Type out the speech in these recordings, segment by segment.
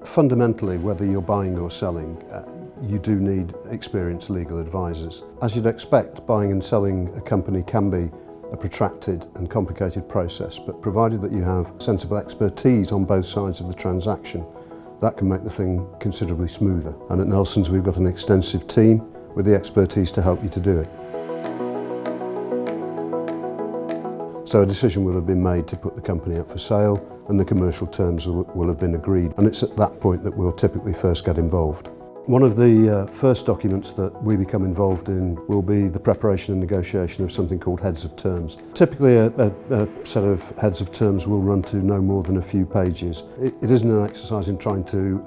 Fundamentally, whether you're buying or selling, you do need experienced legal advisors. As you'd expect, buying and selling a company can be a protracted and complicated process, but provided that you have sensible expertise on both sides of the transaction, that can make the thing considerably smoother. And at Nelson's we've got an extensive team with the expertise to help you to do it. So a decision will have been made to put the company up for sale and the commercial terms will have been agreed, and it's at that point that we'll typically first get involved. One of the first documents that we become involved in will be the preparation and negotiation of something called heads of terms. Typically a set of heads of terms will run to no more than a few pages. It isn't an exercise in trying to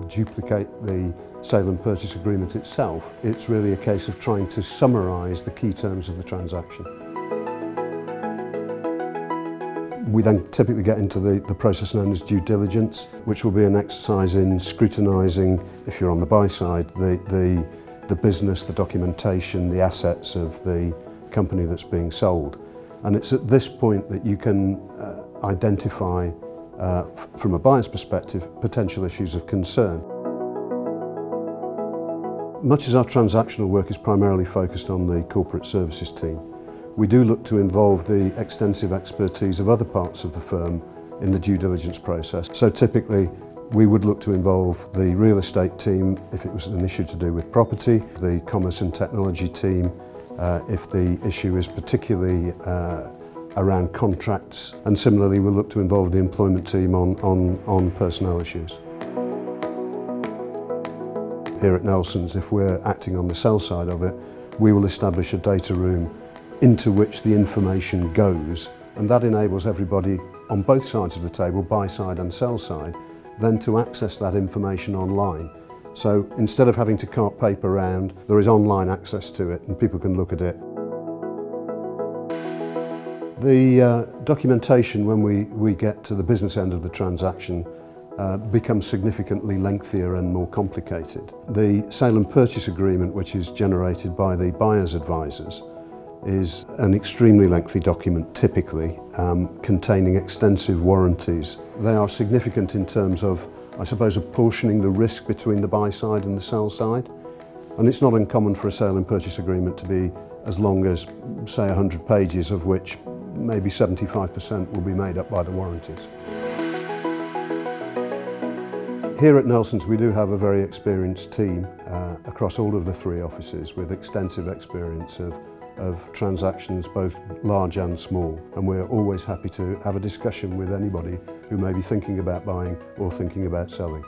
duplicate the sale and purchase agreement itself. It's really a case of trying to summarise the key terms of the transaction. We then typically get into the process known as due diligence, which will be an exercise in scrutinising, if you're on the buy side, the business, the documentation, the assets of the company that's being sold. And it's at this point that you can identify, from a buyer's perspective, potential issues of concern. Much as our transactional work is primarily focused on the corporate services team, we do look to involve the extensive expertise of other parts of the firm in the due diligence process. So typically we would look to involve the real estate team if it was an issue to do with property, the commerce and technology team if the issue is particularly around contracts, and similarly we'll look to involve the employment team on personnel issues. Here at Nelson's, if we're acting on the sell side of it, we will establish a data room into which the information goes, and that enables everybody on both sides of the table, buy side and sell side, then to access that information online. So instead of having to cart paper around, there is online access to it and people can look at it. The documentation when we get to the business end of the transaction becomes significantly lengthier and more complicated. The sale and purchase agreement, which is generated by the buyer's advisors, is an extremely lengthy document, typically, containing extensive warranties. They are significant in terms of, I suppose, apportioning the risk between the buy side and the sell side. And it's not uncommon for a sale and purchase agreement to be as long as, say, 100 pages, of which maybe 75% will be made up by the warranties. Here at Nelson's we do have a very experienced team across all of the three offices with extensive experience of transactions both large and small, and we're always happy to have a discussion with anybody who may be thinking about buying or thinking about selling.